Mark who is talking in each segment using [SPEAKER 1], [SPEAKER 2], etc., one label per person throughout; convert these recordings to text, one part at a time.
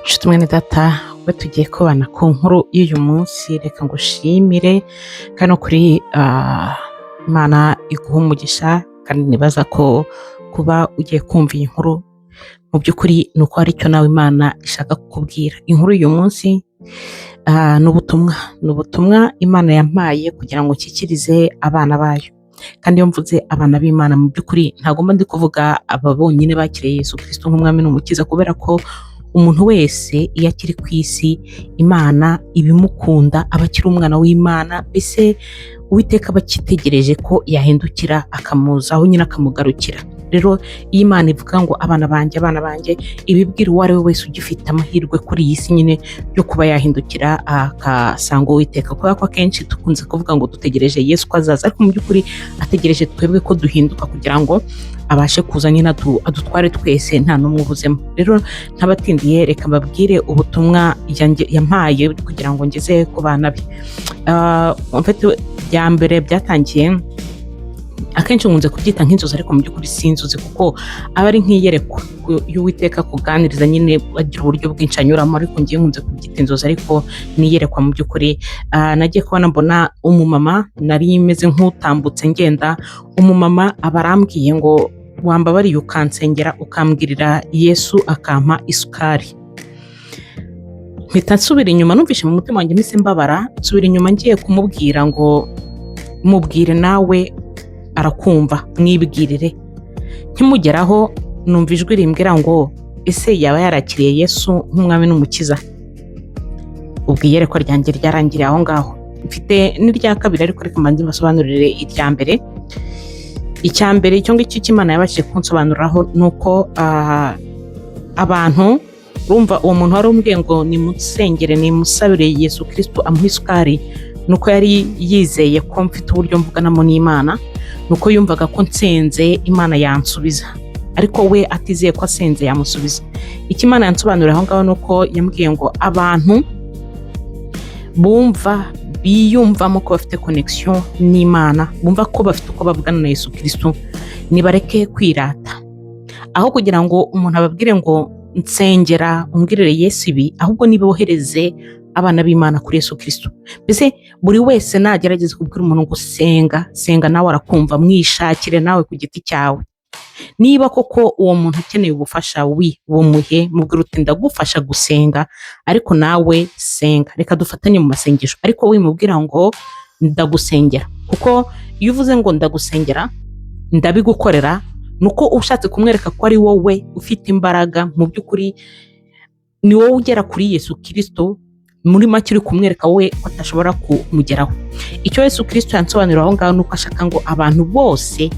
[SPEAKER 1] Nshuti mwene data we tugiye kubana ku nkuru y'uyu munsi, reka ngushimire kandi no kuri Imana iguha umugisha, kandi nibaza ko kuba ugiye kumva iyi nkuru mu by'ukuri ni uko hari icyo nawe Imana ishaka kukubwira. Inkuru y'uyu munsi ni ubutumwa Imana yampaye kugira ngo nshyikirize abana bayo. Kandi iyo mvuze abana b'Imana mu by'ukuri ntagomba ndi kuvuga aba bonyine bakiriye Yesu Kristo nk'umwami n'umukiza, kubera ko umuntu wese iyo akiri ku isi Imana ibimukunda aba akiri umwana w'Imana, mbese Uwiteka aba akitegereje ko yahindukira akamuzaho nyine akamugarukira. Rero iyo Imana ivuga ngo abana banjye, ibibwira uwo ari we wese ugifite amahirwe kuri iyi si nyine yo kuba yahindukira akasanga Uwiteka, kubera ko akenshi dukunze kuvuga ngo dutegereje Yesu ko azaza, ariko mu by'ukuri ategereje twebwe ko duhinduka kugira ngo abashe kuza nyine adutware twese nta n'umwe ubuzemo. Rero ntabatindiye reka mbabwire ubutumwa yampaye kugira ngo ngeze ku bana be. Bya mbere byatangiye, akenshi nkunze kubyita nk'inzozi, ariko mu by'ukuri si inzozi kuko aba ari nk'iyerekwa y'Uwiteka kuganiriza, nyine bagira uburyo bwinshi anyuramo, ariko ngiye nkunze kubyita inzozi ariko niyerekwa mu by'ukuri. Nagiye kubona mbona umumama, nari meze nk'utambutse ngenda, umumama aba arambwiye ngo wambabariye ukansengera ukambwirira Yesu akampa isukari. Mpita nsubira inyuma, numvishe mu mutima wanjye mpise mbabara, nsubira inyuma ngiye kumubwira ngo mubwire nawe arakumva, mwibwirire. Nkimugeraho numva ijwi rimbwira ngo ese yaba yarakiriye Yesu nk'umwami n'umukiza? Ubwo iyerekwa ryanjye ryarangiriye aho ngaho. Mfite n'irya kabiri, ariko reka mbanze mbasobanurire irya mbere. Icya mbere icyo ngicyo cy'Imana yabashije kunsobanuriraho ni uko abantu, urumva uwo muntu wari umbwiye ngo nimusengere nimusabire Yesu Kristo amuha isukari, nuko yari yizeye ko mfite uburyo mvuganamo n'Imana, nuko yumvaga ko nsenze Imana yansubiza, ariko we atizeye ko asenze yamusubiza. Icyo Imana yansobanurira aho ngaho nuko yambwiye ngo abantu biyumvamo ko bafite connection n'Imana, bumva ko bafite uko bavugana na Yesu Kristo, nibareke kwirata. Aho kugira ngo umuntu ababwire ngo nsengera umbwirire Yesu ibi, ahubwo nibohereze abana b'Imana kuri Yesu Kristo. Mbese buri wese nagerageza kubwira umuntu ngo senga nawe arakumva, mwishakire nawe ku giti cyawe. Niba koko uwo muntu akeneye ubufasha bumuhe, mubwira uti ndagufasha gusenga, ariko nawe senga, reka dufatanye mu masengesho, ariko wimubwira ngo ndagusengera, kuko iyo uvuze ngo ndagusengera ndabigukorera, nuko ushatse kumwereka ko ari wowe ufite imbaraga. Mu by'ukuri ni wowe ugera kuri Yesu Kristo, muri make uri kumwereka we ko atashobora kumugeraho. Icyo Yesu Kristo yansobanurira aho ngaho nuko ashaka ngo abantu bose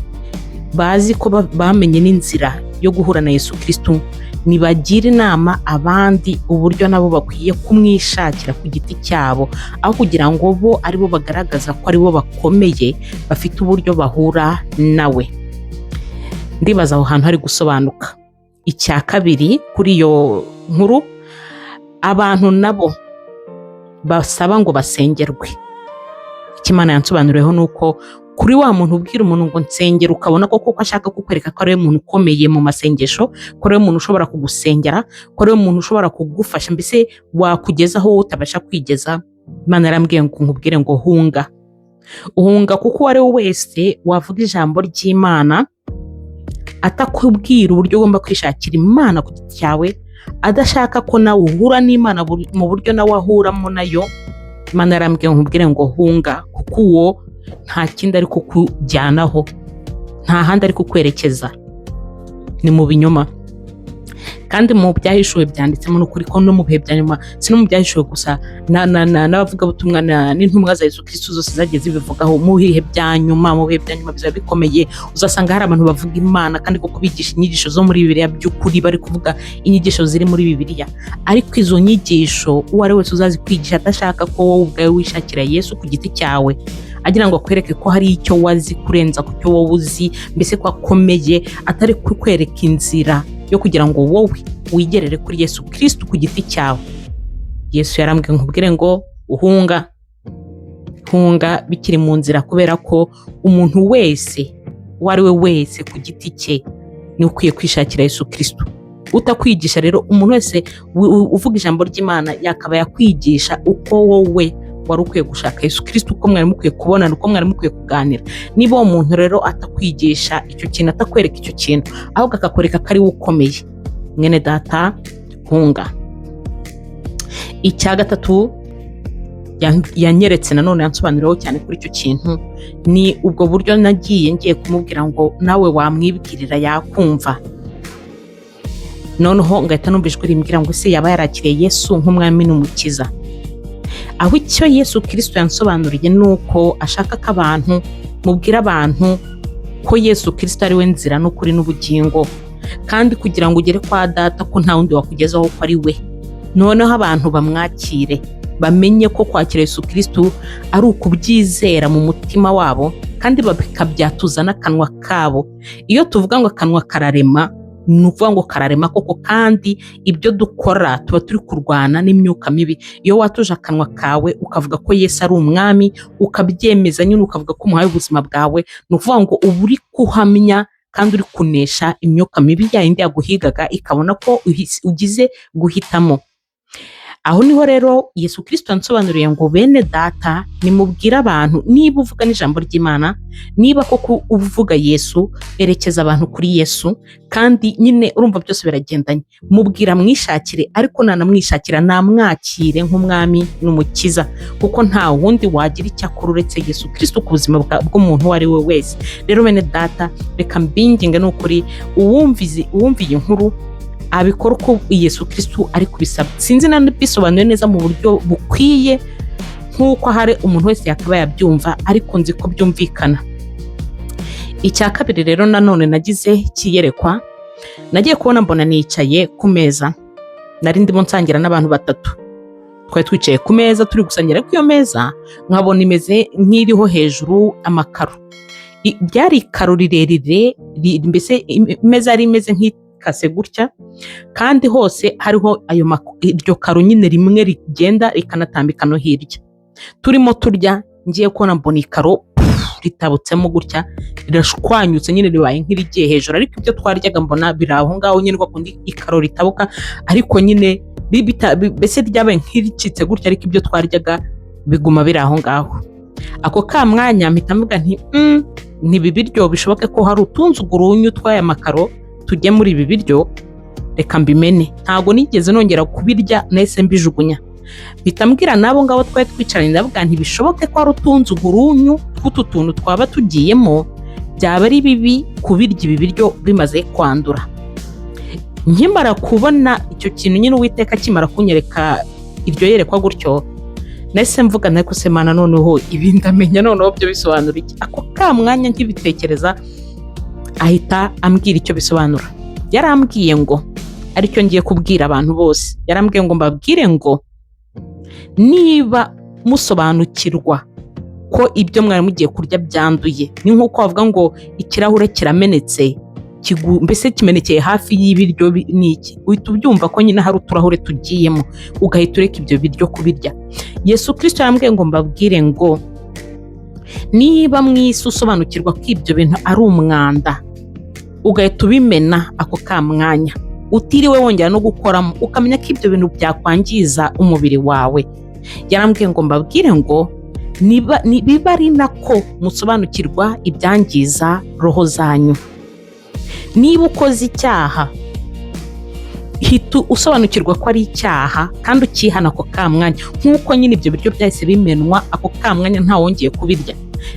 [SPEAKER 1] bazi ko bamenye n'inzira yo guhura na Yesu Kristo, nibagire inama abandi uburyo nabo bakwiye kumwishakira ku giti cyabo, aho kugira ngo bo aribo bagaragaza ko aribo bakomeye, bafite uburyo bahura nawe. Ndibaza aho hantu hari gusobanuka. Icya kabiri kuri iyo nkuru, abantu nabo basaba ngo basengerwe, icyo Imana yansobanuriyeho nuko kuri wa muntu ubwira umuntu ngo nsengera, ukabona ko ashaka kukwereka ko ari we muntu ukomeye mu masengesho, ko ari we muntu ushobora kugusengera, ko ari we muntu ushobora kugufasha, mbese wakugeza aho utabasha kwigeza. Imana yarambwiye ngo nkubwire ngo uhunga, kuko uwo ari we wese wavuga ijambo ry'Imana atakubwira uburyo ugomba kwishakira Imana ku giti cyawe, adashaka ko nawe uhura n'Imana mu buryo nawe ahuramo nayo, Imana yarambwiye ngo nkubwire ngo hunga, kuko uwo nta kindi ari kukujyanaho, nta handi ari kukwerekeza, ni mu binyoma. Kandi mu byahishuwe byanditsemo n'ukuri ko no mu bihe bya nyuma, si no mu byahishuwe gusa, n'abavugabutumwa n'intumwa za Yesu Kristo zose zagiye zibivugaho, mu bihe bya nyuma bizaba bikomeye, uzasanga hari abantu bavuga Imana kandi koko bigisha inyigisho zo muri Bibiliya by'ukuri, bari kuvuga inyigisho ziri muri Bibiliya, ariko izo nyigisho uwo ari wese uzazi kwigisha adashaka ko wowe ubwawe wishakira Yesu ku giti cyawe, agira ngo akwereke ko hari icyo wazi kurenza ku cyo wowe uzi, mbese ko akomeye, atari kukwereka inzira yo kugira ngo wowe wigerere kuri Yesu Kristo ku giti cyawe. Yesu yarambwiye nkubwire ngo hunga bikiri mu nzira, kubera ko umuntu wese uwo ari we wese ku giti cye ni ukwiye kwishakira Yesu Kristo. utakwigisha rero umuntu wese uvuga ijambo ry'Imana yakaba yakwigisha uko wowe wari ukwiye gushaka Yesu Kristo, uko mwari mukwiye kubonana, uko mwari mukwiye kuganira. Niba uwo muntu rero atakwigisha icyo kintu, atakwereka icyo kintu, ahubwo akakwereka ko ari we ukomeye, mwene data hunga. Icya gatatu yanyeretse nanone yansobanuriraho cyane kuri icyo kintu ni ubwo buryo ngiye kumubwira ngo nawe wamwibwirira yakumva, noneho ngahita numva ijwi rimbwira ngo ese yaba yarakiriye Yesu nk'umwami n'umukiza. Aho icyo Yesu Kristo yansobanuriye ni uko ashaka ko abantu mubwira abantu ko Yesu Kristo ari we nzira n'ukuri n'ubugingo, kandi kugira ngo ugere kwa Data ko nta wundi wakugezaho ko ari we. Noneho abantu bamwakire, bamenye ko kwakira Yesu Kristo ari ukubyizera mu mutima wabo kandi bakabyatuza n'akanwa kabo. Iyo tuvuga ngo akanwa kararema, ni ukuvuga ngo kararema koko, kandi ibyo dukora tuba turi kurwana n'imyuka mibi. Iyo watuje akanwa kawe ukavuga ko Yesu ari umwami, ukabyemeza nyine ukavuga ko umuhaye ubuzima bwawe, ni ukuvuga ngo uba uri kuhamya kandi uri kunesha imyuka mibi yayindi yaguhigaga ikabona ko ugize guhitamo. Aho niho rero Yesu Kristo yansobanuriye ngo bene data nimubwire abantu, niba uvuga n'ijambo ry'Imana, niba koko uvuga Yesu, erekeza abantu kuri Yesu, kandi nyine urumva byose biragendanye. Mubwira mwishakire, ariko nanamwishakira namwakire nk'umwami n'umukiza, kuko nta wundi wagira icyakora uretse Yesu Kristo ku buzima bw'umuntu uwo ari we wese. Rero bene data reka mbinginge n'ukuri uwumviye inkuru abikora uko Yesu Kristo ari kubisaba. Sinzi nabisobanuye neza mu buryo bukwiye nk'uko hari umuntu wese yakaba yabyumva, ariko nzi ko byumvikana. Icya kabiri rero nanone nagize kiyerekwa, nagiye kubona mbona nicaye ku meza, nari ndimo nsangira n'abantu batatu. Twari twicaye ku meza turi gusangira, ku iyo meza nkabona imeze nk'iriho hejuru amakaro. Byari ikaro rirerire, mbese imeza yari imeze nk'ikase gutya, kandi hose hariho iryo karo nyine rimwe rigenda rikanatambika no hirya. Turimo turya, ngiye kubona mbona ikaro ritabutsemo gutya, rirashwanyutse nyine ribaye nk'irigiye hejuru, ariko ibyo twaryaga mbona biri aho ngaho nyine kundi ikaro ritabuka, ariko nyine mbese ryabaye nk'iricitse gutya, ariko ibyo twaryaga biguma biri aho ngaho. Ako ka mwanya mpita mvuga nti n'ibi biryo bishoboke ko hari utunze ugurunyu tw'aya makaro tujye muri ibi biryo, reka mbimene. Ntago nigeze nongera kubirya, nahise mbijugunya. Mpita mbwira nabo ngabo twari twicaranye, ndavuga nti bishoboke ko hari utunze ugurunyu tw'utu tuntu twaba tugiyemo, byaba ari bibi kubirya ibi biryo bimaze kwandura. Nkimara kubona icyo kintu nyine Uwiteka kimara kunyereka iryo yerekwa gutyo, nahise mvuga nako semana noneho ibi ndamenya noneho byo bisobanura iki. Ako ka mwanya nkibitekereza ahita ambwira icyo bisobanura. Yarambwiye ngo aricyo ngiye kubwira abantu bose, yarambwiye ngo mbabwire ngo niba musobanukirwa ko ibyo mwari mugiye kurya byanduye, ni nk'uko bavuga ngo ikirahure kiramenetse, mbese kimenekeye hafi y'ibiryo n'iki, uhita ubyumva ko nyine hari uturahure tugiyemo, ugahita ureka ibyo biryo kubirya. Yesu Kristo yarambwiye ngo mbabwire ngo niba mwisi usobanukirwa ko ibyo bintu ari umwanda, ugahita ubimena ako ka mwanya, utiriwe wongera no gukoramo, ukamenya ko ibyo bintu byakwangiza umubiri wawe. Yarambwiye ngo mbabwire ngo biba ari nako musobanukirwa ibyangiza roho zanyu. Niba ukoze icyaha, hita usobanukirwa ko ari icyaha kandi ukihana ako ka mwanya, nk'uko nyine ibyo biryo byahise bimenwa ako ka mwanya nta wongeye kubirya.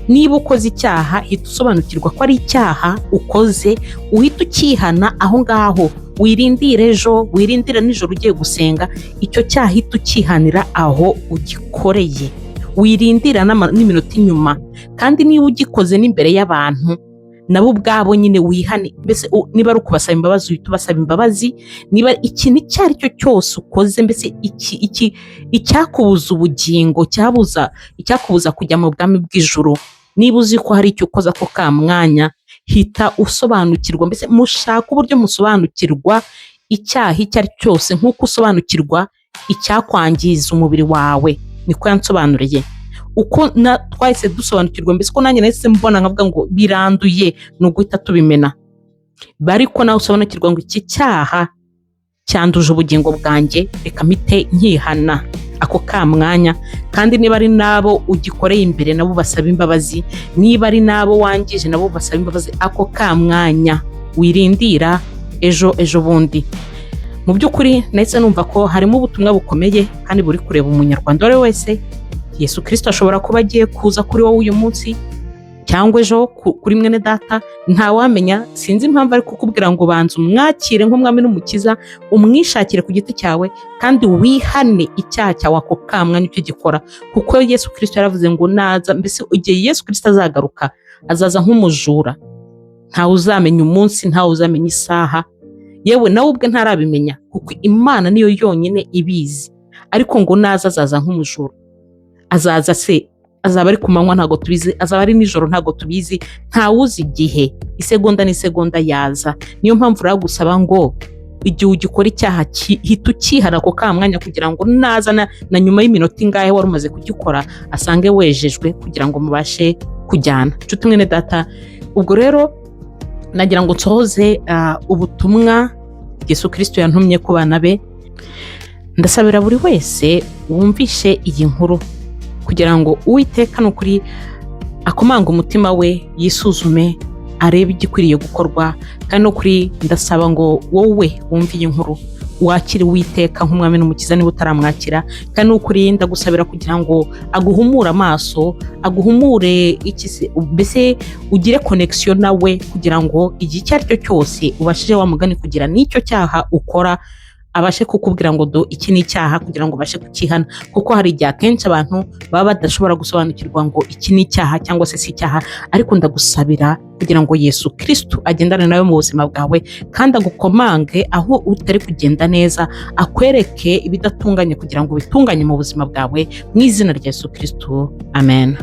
[SPEAKER 1] Niba ukoze icyaha, hita usobanukirwa ko ari icyaha ukoze, uhita ukihana aho ngaho, wirindire ejo, wirindire nijoro ugiye gusenga, icyo cyaha hita ukihanira aho ugikoreye, wirindira n'iminota inyuma. Kandi niba ugikoze n'imbere y'abantu, nabo ubwabo nyine wihane, mbese niba ari ukubasaba imbabazi uhita ubasaba imbabazi. Niba ikintu icyo ari cyo cyose ukoze, mbese icyakubuza ubugingo, icyakubuza kujya mu bwami bw'ijuru, niba uzi ko hari icyo ukoze ako ka mwanya, hita usobanukirwa, mbese mushaka uburyo musobanukirwa icyaha icyo ari cyo cyose nk'uko usobanukirwa icyakwangiza umubiri wawe. Niko yansobanuriye. Uko twahise dusobanukirwa, mbese ko nanjye nahise mbona nkavuga ngo biranduye, ni uguhita tubimena. Ariko nawe usobanukirwa ngo iki cyaha cyanduje ubugingo bwanjye, reka mpite nkihana ako ka mwanya. Kandi niba ari nabo ugikoreye imbere nabo basaba imbabazi, niba ari nabo wangije nabo basaba imbabazi, ako ka mwanya wirindira ejo bundi. Mu by'ukuri nahise numva ko harimo ubutumwa bukomeye kandi buri kureba umunyarwanda uwo wese. Yesu Kristo ashobora kuba agiye kuza kuri wowe uyu munsi cyangwa ejo kuri mwene data, ntawamenya. Sinzi impamvu ari kukubwira ngo banza umwakire nk'umwami n'umukiza, umwishakire ku giti cyawe kandi wihane icyaha cyawe ako ka mwanya icyo gikora, kuko Yesu Kristo yaravuze ngo naza, mbese igihe Yesu Kristo azagaruka azaza nk'umujura. Ntawe uzamenya umunsi, ntawe uzamenya isaha, yewe nawe ubwe ntarabimenya, kuko Imana niyo yonyine ibizi. Ariko ngo naza azaza nk'umujura. Azaza se azaba ari ku manywa ntago tubizi, azaba ari nijoro ntago tubizi, ntawuzi igihe, isegonda n'isegonda yaza. Niyo mpamvu ragusaba ngo igihe ugikora icyaha hita ukihana ako ka mwanya, kugira ngo naza na nyuma y'iminota ingahe wari umaze kugikora asange wejejwe, kugira ngo mubashe kujyana. Nshuti mwene data, ubwo rero nagira ngo nsohoze ubutumwa Yesu Kristo yantumye ku bana be. Ndasabira buri wese wumvishe iyi nkuru kugira ngo Uwiteka n'ukuri akomanga umutima we, yisuzume, arebe igikwiriye gukorwa. Kandi n'ukuri ndasaba ngo wowe wumve iyi nkuru wakire Uwiteka nk'umwami n'umukiza niba utaramwakira. Kandi n'ukuri ndagusabira kugira ngo aguhumure amaso, aguhumure mbese ugire connection nawe, kugira ngo igihe icyo ari cyo cyose ubashije wamugani kugira n'icyo cyaha ukora abashe kukubwira ngo do iki ni icyaha, kugira ngo ubashe kukihana. Kuko hari igihe akenshi abantu baba badashobora gusobanukirwa ngo iki ni icyaha cyangwa se si icyaha. Ariko ndagusabira kugira ngo Yesu Kristo agendane nawe mu buzima bwawe, kandi agukomange aho utari kugenda neza, akwereke ibidatunganye kugira ngo bitunganye mu buzima bwawe, mu izina rya Yesu Kristo, amen.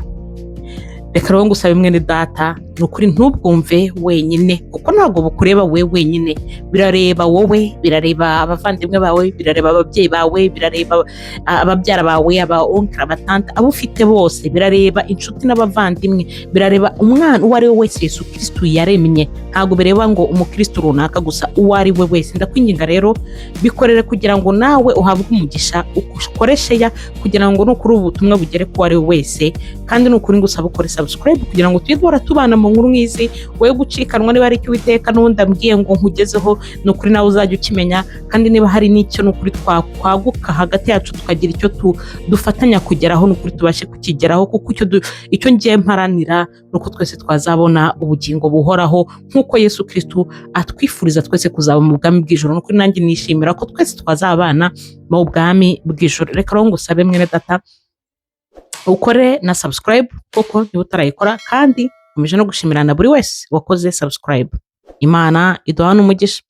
[SPEAKER 1] Reka rero ngusabe mwene data, nukuri ntubwumve wenyine, kuko ntabwo bukureba we wenyine, birareba wowe, birareba abavandimwe bawe, birareba ababyeyi bawe, birareba ababyara bawe, aba onkle, abatante, abo ufite bose, birareba inshuti n'abavandimwe, birareba umwana uwo ari we wese Yesu Kristo yaremye. Ntabwo bireba ngo umukristo runaka gusa, uwo ari we wese. Ndakwinginga rero bikorere kugira ngo nawe uhabwe umugisha, ukoreshe ya kugira ngo nukuri ubutumwa bugere ku ari we wese. Kandi nukuri ngusaba ukore subscribe kugira ngo tujye tubana mu nkuru nk'izi, wowe gucikanwa niba ari icyo Uwiteka n'ubundi ambwiye ngo nkugezeho, nukuri nawe uzajya ukimenya. Kandi niba hari n'icyo nukuri twakwaguka hagati yacu tukagira icyo dufatanya kugeraho, nukuri tubashe kukigeraho, kuko icyo ngiye mparanira nuko twese twazabona ubugingo buhoraho, nk'uko Yesu Kristo atwifuriza twese kuzaba mu bwami bw'ijoro. Nukuri nanjye nishimira ko twese twazabana mu bwami bw'ijoro. Reka rero ngusabe mwene data ukore na subscribe kuko niba utarayikora, kandi umeje no gushimirana buri wese wakoze subscribe. Imana iduha n'umugisha.